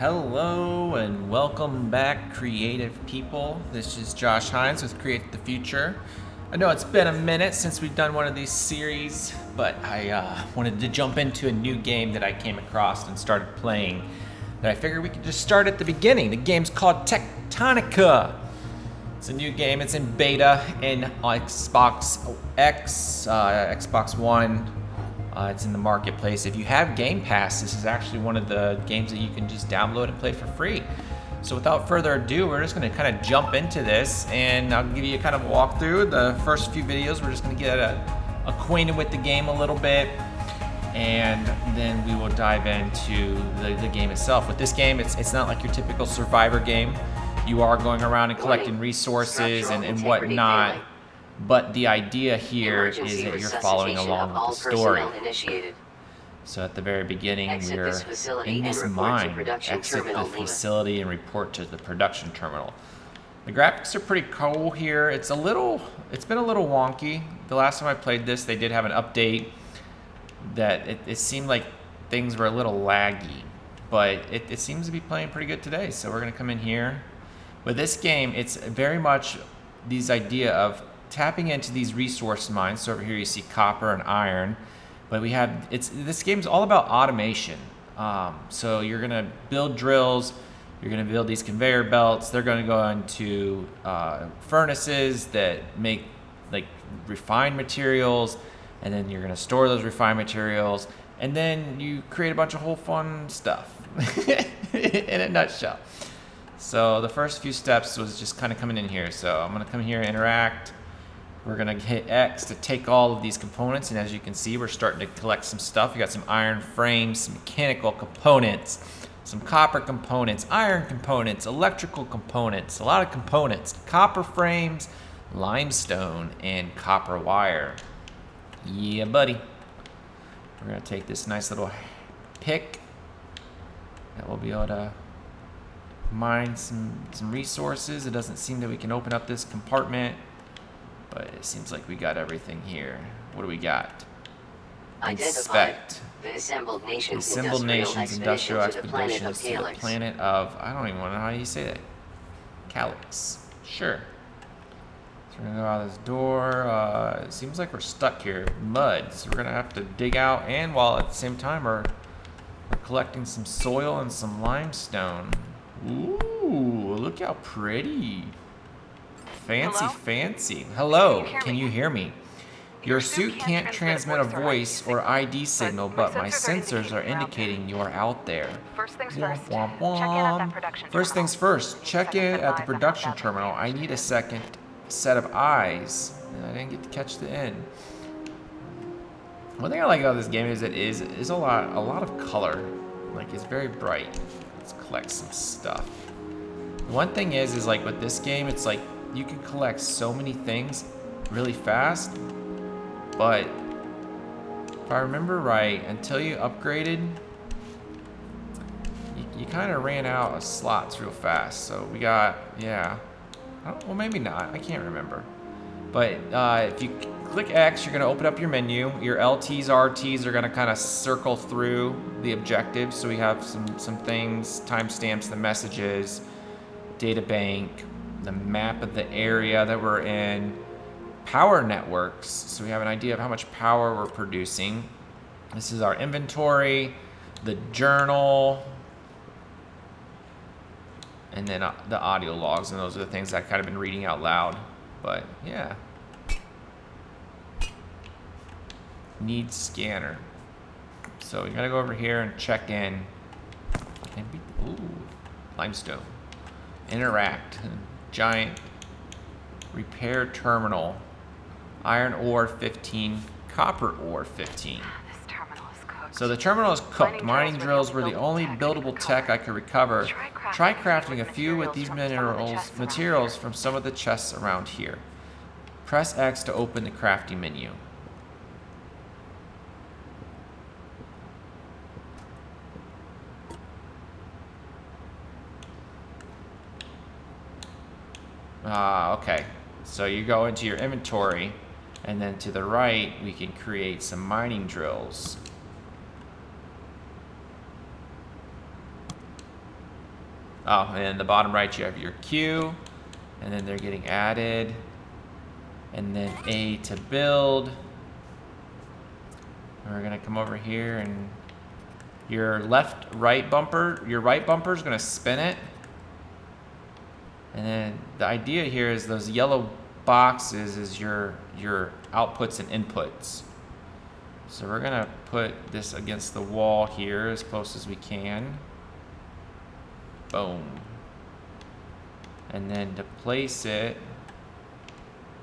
Hello and welcome back, creative people. This is Josh Hines with Create the Future. I know it's been a minute since we've done one of these series, but I wanted to jump into a new game that I came across and started playing that I figured we could just start at the beginning. The game's called Techtonica. It's a new game. It's in beta in Xbox X, Xbox One. It's in the marketplace. If you have GamePass, this is actually one of the games that you can just download and play for free. So without further ado, we're just going to kind of jump into this, and I'll give you a kind of walkthrough. The first few videos, we're just going to get acquainted with the game a little bit, and then we will dive into the game itself. With this game, it's not like your typical survivor game. You are going around and collecting resources and whatnot. But the idea here is that you're following along with the story. So at the very beginning, we're in this mine. Exit the facility and report to the production terminal. The graphics are pretty cool here. It's been a little wonky. The last time I played this, they did have an update that it seemed like things were a little laggy. But it seems to be playing pretty good today. So we're going to come in here. With this game, it's very much this idea of tapping into these resource mines. So over here you see copper and iron, but this game's all about automation. So you're gonna build drills, you're gonna build these conveyor belts. They're gonna go into furnaces that make like refined materials, and then you're gonna store those refined materials, and then you create a bunch of whole fun stuff in a nutshell. So the first few steps was just kind of coming in here. So I'm gonna come here and interact. We're gonna hit X to take all of these components, and as you can see, we're starting to collect some stuff. We got some iron frames, some mechanical components, some copper components, iron components, electrical components, a lot of components, copper frames, limestone, and copper wire. Yeah, buddy. We're gonna take this nice little pick that we'll be able to mine some resources. It doesn't seem that we can open up this compartment, but it seems like we got everything here. What do we got? Inspect. The assembled nations industrial expeditions to the planet of, I don't even know how you say that. Calyx. Sure. So we're gonna go out this door. It seems like we're stuck here. Mud. So we're gonna have to dig out, and while at the same time we're collecting some soil and some limestone. Ooh, look how pretty. Fancy. Hello, can you hear me? Your suit can't transmit a voice or ID signal, but my sensors are indicating you are out there. First things first, check in at that production terminal. First things first, check in at the production terminal. I need a second set of eyes. And I didn't get to catch the end. One thing I like about this game is it is a lot of color. Like, it's very bright. Let's collect some stuff. One thing is like with this game, it's like you can collect so many things really fast, but if I remember right, until you upgraded, you kind of ran out of slots real fast. So we got, well, maybe not, I can't remember. But if you click X, you're gonna open up your menu. Your LTs, RTs are gonna kind of circle through the objectives. So we have some things, timestamps, the messages, data bank, the map of the area that we're in, power networks, so we have an idea of how much power we're producing. This is our inventory, the journal, and then the audio logs, and those are the things I've kind of been reading out loud. But yeah. Need scanner. So we gotta go over here and check in. Ooh, limestone. Interact. Giant repair terminal. Iron ore 15, copper ore 15. This terminal is cooked. So the terminal is cooked. Mining drills were the only buildable tech I could recover. Try crafting a few with these materials from some of the chests around here. Press X to open the crafting menu. Okay. So you go into your inventory, and then to the right, we can create some mining drills. Oh, and in the bottom right you have your queue, and then they're getting added, and then A to build. And we're gonna come over here, and your right bumper is gonna spin it. And then the idea here is those yellow boxes is your outputs and inputs. So we're gonna put this against the wall here as close as we can. Boom. And then to place it,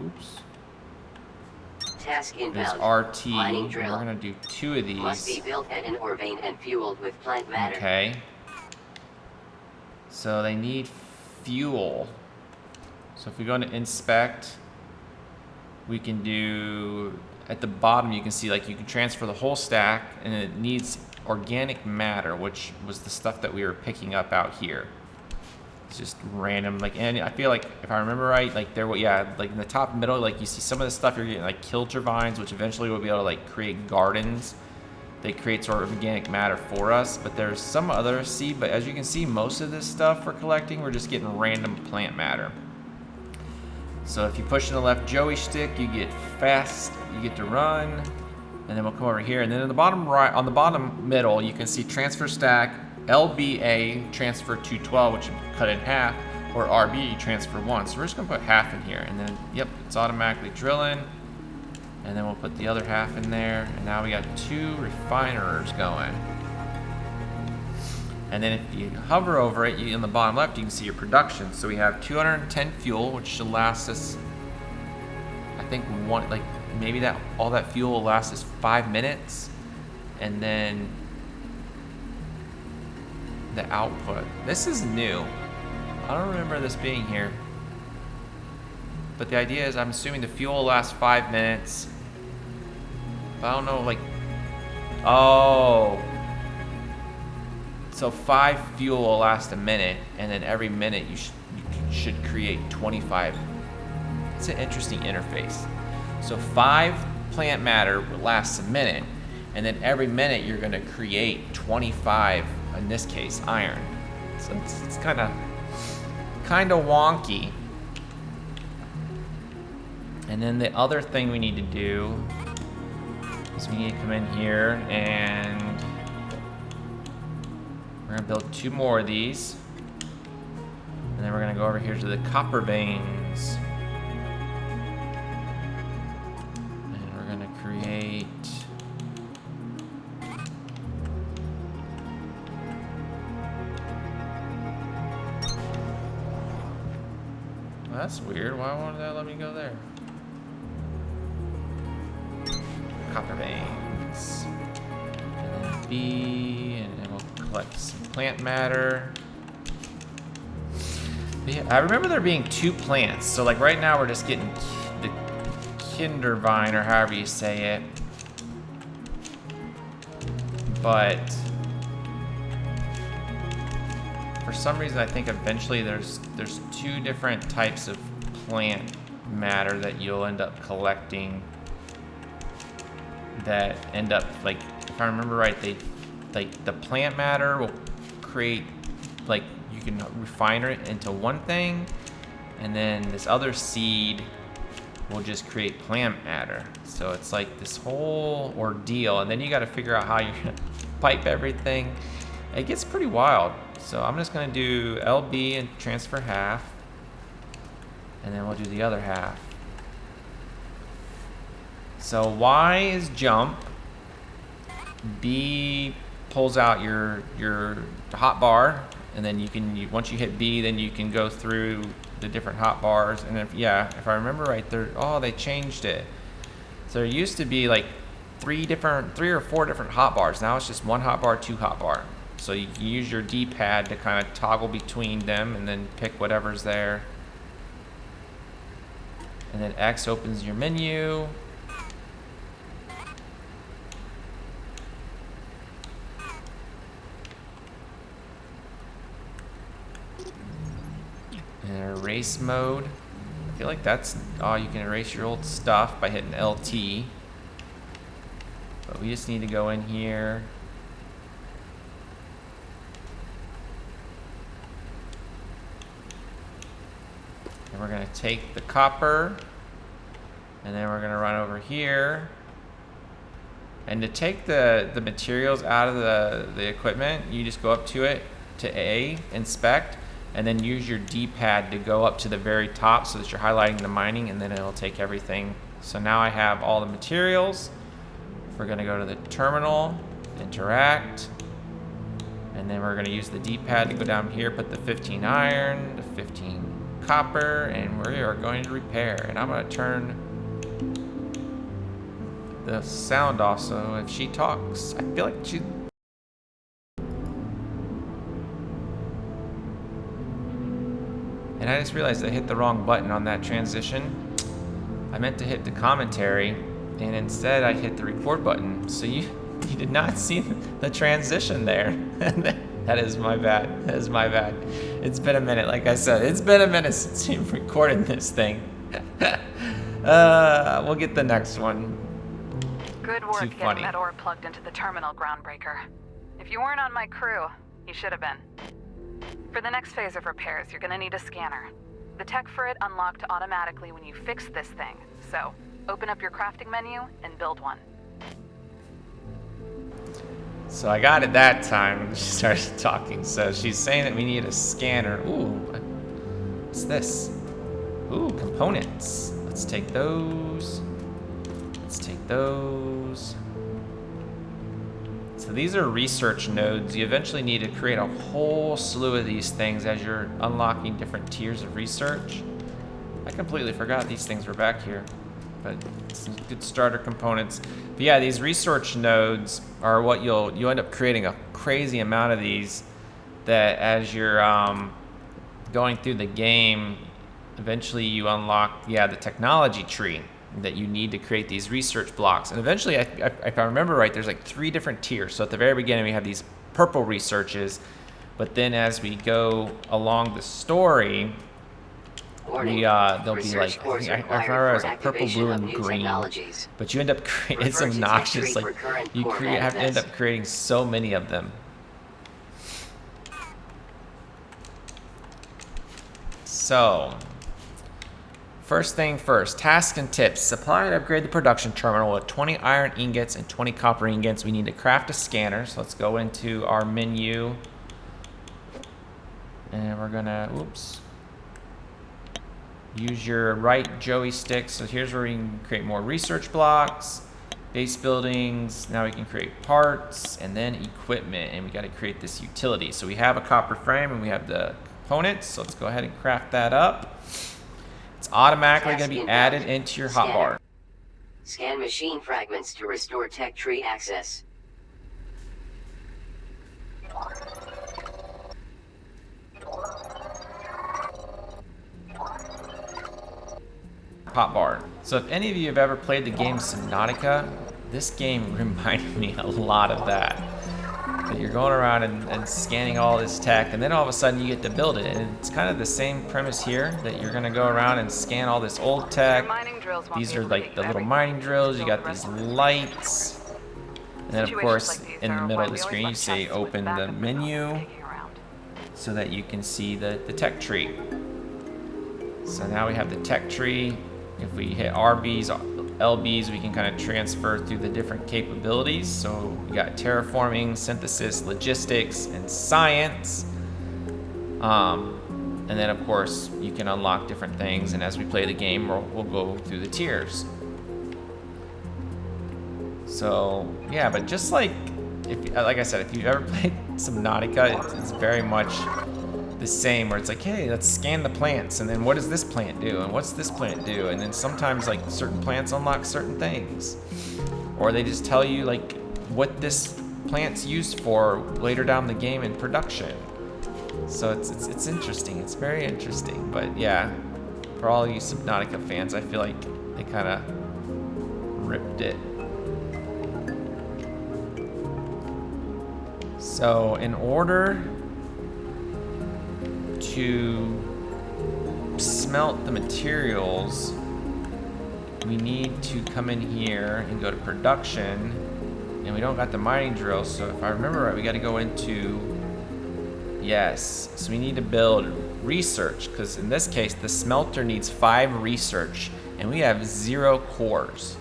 oops. Task inbound. There's RT. Mining drill. We're gonna do 2 of these. Must be built at an ore vein and fueled with plant matter. Okay. So they need fuel. So if we go into inspect, we can do, at the bottom you can see like you can transfer the whole stack, and it needs organic matter, which was the stuff that we were picking up out here. It's just random, like, and I feel like if I remember right, like there were, yeah, like in the top middle, like you see some of the stuff you're getting like kilter vines, which eventually will be able to like create gardens. They create sort of organic matter for us, but there's some other seed, but as you can see, most of this stuff we're collecting, we're just getting random plant matter. So if you push in the left Joey stick, you get fast, you get to run, and then we'll come over here, and then in the bottom right, on the bottom middle, you can see transfer stack, LBA transfer 212, which you cut in half, or RB transfer 1. So we're just gonna put half in here, and then, yep, it's automatically drilling. And then we'll put the other half in there. And now we got 2 refiners going. And then if you hover over it, on the bottom left, you can see your production. So we have 210 fuel, which should last us, I think, maybe all that fuel will last us 5 minutes. And then the output. This is new. I don't remember this being here. But the idea is, I'm assuming the fuel will last 5 minutes. I don't know, like, oh. So 5 fuel will last a minute, and then every minute you should create 25. It's an interesting interface. So 5 plant matter lasts a minute, and then every minute you're gonna create 25, in this case, iron. So it's kind of wonky. And then the other thing we need to do is we need to come in here, and we're gonna build 2 more of these. And then we're gonna go over here to the copper veins. And we're gonna create, well, that's weird. Why won't that let me go there? Copper veins. And then B, and then we'll collect some plant matter. But yeah, I remember there being 2 plants. So like right now we're just getting the kinder vine, or however you say it. But for some reason I think eventually there's 2 different types of plant matter that you'll end up collecting, that end up, like, if I remember right, they, like, the plant matter will create, like, you can refine it into one thing, and then this other seed will just create plant matter. So it's like this whole ordeal, and then you got to figure out how you're gonna pipe everything. It gets pretty wild. So I'm just gonna do LB and transfer half, and then we'll do the other half. So Y is jump, B pulls out your hot bar, and then you can, once you hit B, then you can go through the different hot bars. And if I remember right, they changed it. So there used to be like 3 or 4 different hot bars. Now it's just 1 hot bar, 2 hot bar. So you can use your D-pad to kind of toggle between them, and then pick whatever's there. And then X opens your menu. And erase mode. I feel like that's, you can erase your old stuff by hitting LT. But we just need to go in here. And we're gonna take the copper, and then we're gonna run over here. And to take the materials out of the equipment, you just go up to it, to A, inspect, and then use your D-pad to go up to the very top so that you're highlighting the mining, and then it'll take everything. So now I have all the materials. We're gonna go to the terminal, interact, and then we're gonna use the D-pad to go down here, put the 15 iron, the 15 copper, and we are going to repair. And I'm gonna turn the sound off so if she talks, I feel like she... And I just realized I hit the wrong button on that transition. I meant to hit the commentary, and instead I hit the record button. So you did not see the transition there. That is my bad. That is my bad. It's been a minute, like I said. It's been a minute since you've recorded this thing. We'll get the next one. Good work Too getting funny. that ore plugged into the terminal, Groundbreaker. If you weren't on my crew, you should have been. For the next phase of repairs, you're gonna need a scanner. The tech for it unlocked automatically when you fix this thing. So, open up your crafting menu and build one. So I got it that time when she started talking. So she's saying that we need a scanner. Ooh, what's this? Ooh, components. Let's take those. Let's take those. So these are research nodes. You eventually need to create a whole slew of these things as you're unlocking different tiers of research. I completely forgot these things were back here, but some good starter components. But yeah, these research nodes are what you'll end up creating a crazy amount of these that as you're going through the game, eventually you unlock, the technology tree that you need to create these research blocks. And eventually, if I remember right, there's like 3 different tiers. So at the very beginning, we have these purple researches, but then as we go along the story, there'll be like, I remember it was like purple, blue, and green. But you end up creating, it's obnoxious, like you have to end up creating so many of them. So, first thing first, tasks and tips. Supply and upgrade the production terminal with 20 iron ingots and 20 copper ingots. We need to craft a scanner. So let's go into our menu. And we're gonna, use your right Joey stick. So here's where we can create more research blocks, base buildings. Now we can create parts and then equipment. And we gotta create this utility. So we have a copper frame and we have the components. So let's go ahead and craft that up. It's automatically going to be added into your hotbar. Scan machine fragments to restore tech tree access. Hotbar. So if any of you have ever played the game Techtonica, this game reminded me a lot of that. That you're going around and scanning all this tech, and then all of a sudden you get to build it. And it's kind of the same premise here, that you're going to go around and scan all this old tech. These are like the little mining drills. You got these lights. And then, of course, in the middle of the screen, you say open the menu so that you can see the tech tree. So now we have the tech tree. If we hit RBs, LBs, we can kind of transfer through the different capabilities. So we got terraforming, synthesis, logistics, and science. And then, of course, you can unlock different things. And as we play the game, we'll go through the tiers. So, yeah, but just like I said, if you've ever played Smelter, it's very much the same, where it's like, hey, let's scan the plants, and then what does this plant do, and what's this plant do, and then sometimes like certain plants unlock certain things, or they just tell you like what this plant's used for later down the game in production. So it's interesting. It's very interesting. But yeah, for all you Techtonica fans, I feel like they kind of ripped it. So in order to smelt the materials, we need to come in here and go to production, and we don't got the mining drill. So if I remember right, we got to go into Yes. So we need to build research, because in this case, the smelter needs 5 research, and we have 0 cores.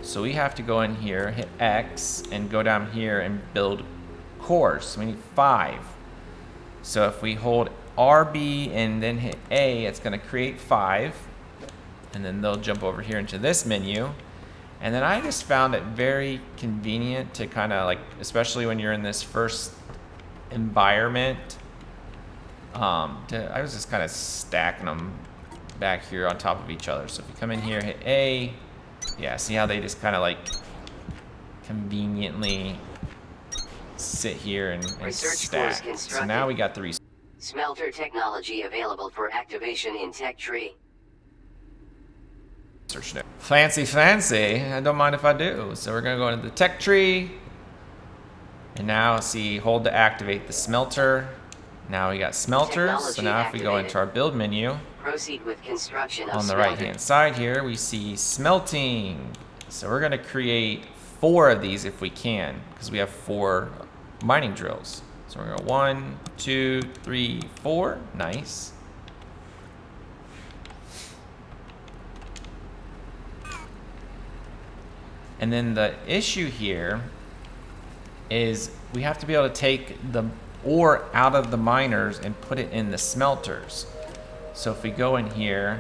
So we have to go in here, hit X, and go down here and build cores. So we need 5. So if we hold RB and then hit A, it's going to create 5. And then they'll jump over here into this menu. And then I just found it very convenient to kind of like, especially when you're in this first environment, I was just kind of stacking them back here on top of each other. So if you come in here, hit A, yeah, see how they just kind of like conveniently sit here and stack. So now we got the research. Smelter technology available for activation in Tech Tree. Fancy, fancy. I don't mind if I do. So we're gonna go into the tech tree. And now see, hold to activate the smelter. Now we got smelters. So now if we go into our build menu, proceed with construction on the right hand side here, we see smelting. So we're gonna create 4 of these if we can, because we have 4 mining drills. So we're gonna go 1, 2, 3, 4. Nice. And then the issue here is we have to be able to take the ore out of the miners and put it in the smelters. So if we go in here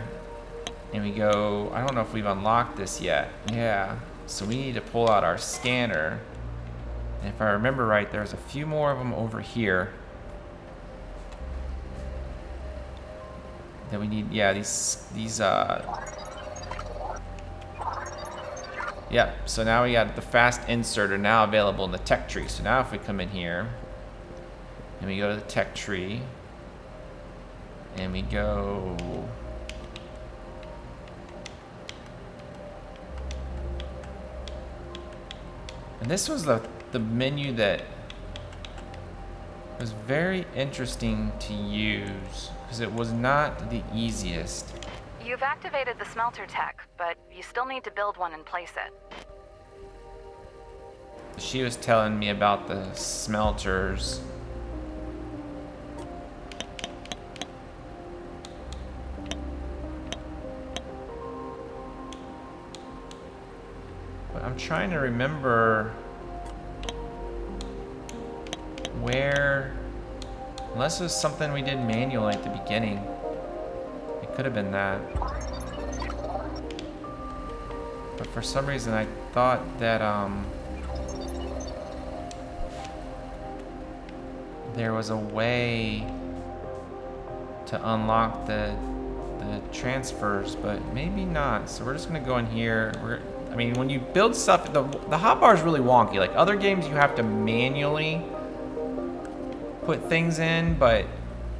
and we go, I don't know if we've unlocked this yet. Yeah, so we need to pull out our scanner. And if I remember right, there's a few more of them over here that we need. Yeah, Yep, so now we got the fast inserter now available in the tech tree. So now if we come in here and we go to the tech tree and we go, and this was the menu that was very interesting to use because it was not the easiest. You've activated the smelter tech, but you still need to build one and place it. She was telling me about the smelters. But I'm trying to remember where, unless it was something we did manually at the beginning. It could have been that. But for some reason I thought that there was a way to unlock the transfers, but maybe not. So we're just gonna go in here. I mean, when you build stuff, the hotbar is really wonky. Like other games, you have to manually put things in, but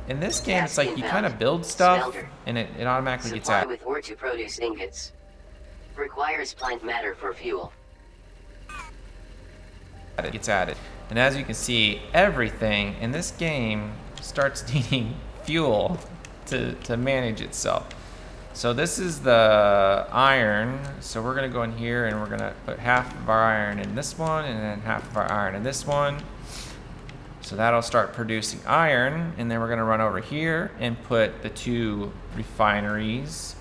in this game, it's like you kind of build stuff and it automatically gets added. With ore to produce ingots. Requires plant matter for fuel. It gets added. And as you can see, everything in this game starts needing fuel to manage itself. So this is the iron. So we're gonna go in here and we're gonna put half of our iron in this one and then half of our iron in this one. So that'll start producing iron, and then we're gonna run over here and put the 2 refineries.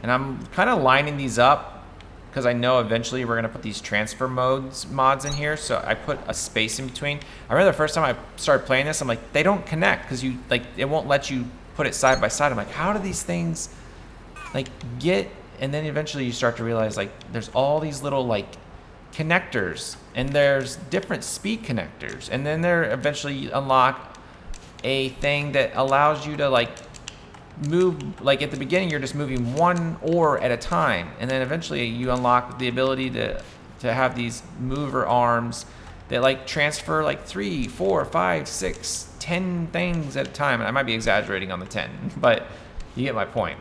And I'm kind of lining these up because I know eventually we're gonna put these transfer mods in here. So I put a space in between. I remember the first time I started playing this, I'm like, they don't connect because it won't let you put it side by side. I'm like, how do these things like get? And then eventually you start to realize like there's all these little like connectors, and there's different speed connectors, and then there eventually you unlock a thing that allows you to like move, like at the beginning you're just moving one ore at a time, and then eventually you unlock the ability to have these mover arms that like transfer like 3, 4, 5, 6, 10 things at a time. And I might be exaggerating on the 10, but you get my point.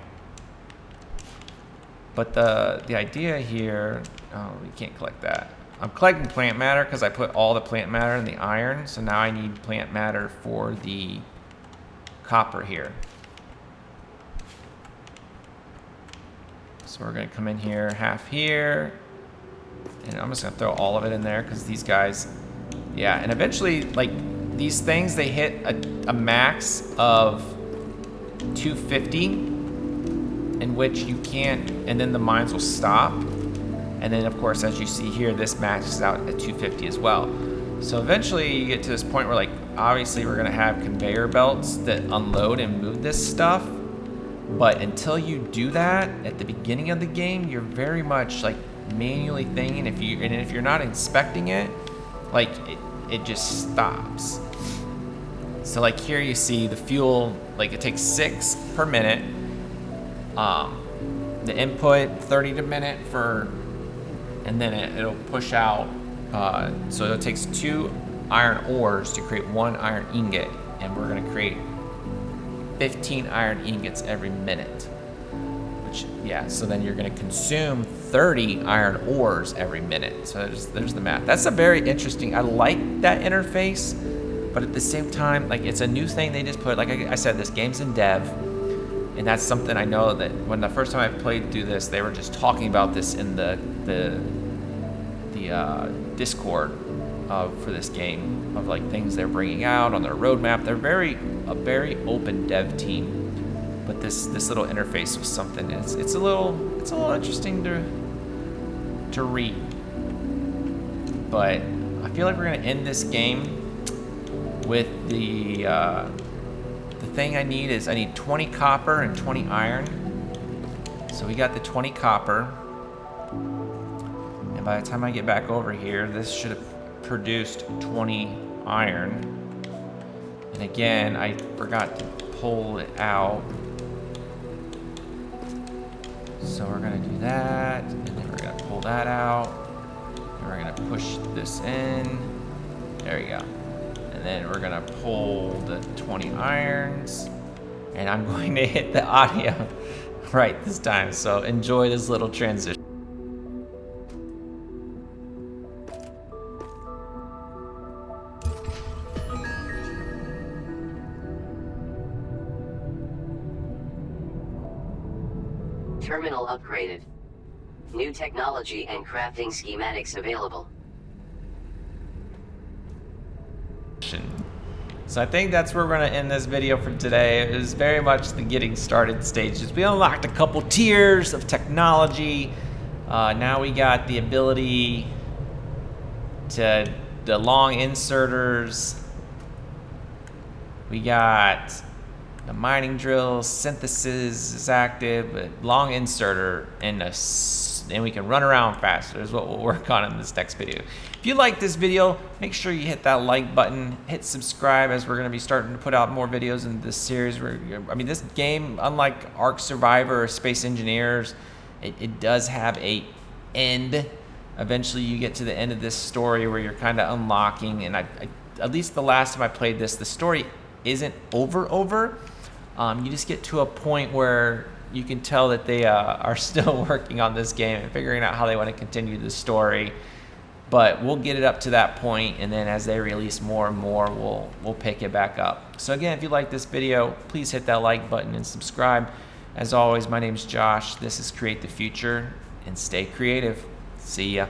But the idea here, oh, we can't collect that. I'm collecting plant matter because I put all the plant matter in the iron. So now I need plant matter for the copper here. So we're gonna come in here, half here. And I'm just gonna throw all of it in there because these guys Yeah, and eventually, like, these things, they hit a max of 250, in which you can't, and then the mines will stop. And then, of course, as you see here, this maxes out at 250 as well. So eventually you get to this point where, like, obviously we're gonna have conveyor belts that unload and move this stuff. But until you do that at the beginning of the game, you're very much like manually thinking. If you're not inspecting it, like it just stops. So like here you see the fuel, like it takes 6 per minute. The input 30 a minute for, and then it'll push out. So it takes 2 iron ores to create 1 iron ingot, and we're gonna create 15 iron ingots every minute. Which, yeah, so then you're gonna consume 30 iron ores every minute. So there's the math. That's a very interesting, I like that interface, but at the same time, like it's a new thing they just put, like I said, this game's in dev, and that's something I know that when the first time I played through this, they were just talking about this in the Discord for this game, of like things they're bringing out on their roadmap. They're a very open dev team, but this little interface was something. It's a little interesting to read. But I feel like we're gonna end this game with the thing I need 20 copper and 20 iron. So we got the 20 copper, and by the time I get back over here, this should have produced 20 iron. And again, I forgot to pull it out. So we're gonna do that, and then we're gonna pull that out, and we're gonna push this in. There you go. And then we're gonna pull the 20 irons, and I'm going to hit the audio right this time. So enjoy this little transition. Terminal upgraded. New technology and crafting schematics available. So I think that's where we're going to end this video for today. It was very much the getting started stages. We unlocked a couple tiers of technology. Now we got the ability to the long inserters. We got the mining drill, synthesis is active, but long inserter, and we can run around faster is what we'll work on in this next video. If you like this video, make sure you hit that like button, hit subscribe, as we're going to be starting to put out more videos in this series. I mean, this game, unlike Ark Survivor or Space Engineers, it does have a end. Eventually you get to the end of this story where you're kind of unlocking, and at least the last time I played this, the story isn't over. You just get to a point where you can tell that they are still working on this game and figuring out how they want to continue the story. But we'll get it up to that point, and then as they release more and more, we'll pick it back up. So again, if you like this video, please hit that like button and subscribe. As always, my name's Josh. This is Create the Future, and stay creative. See ya.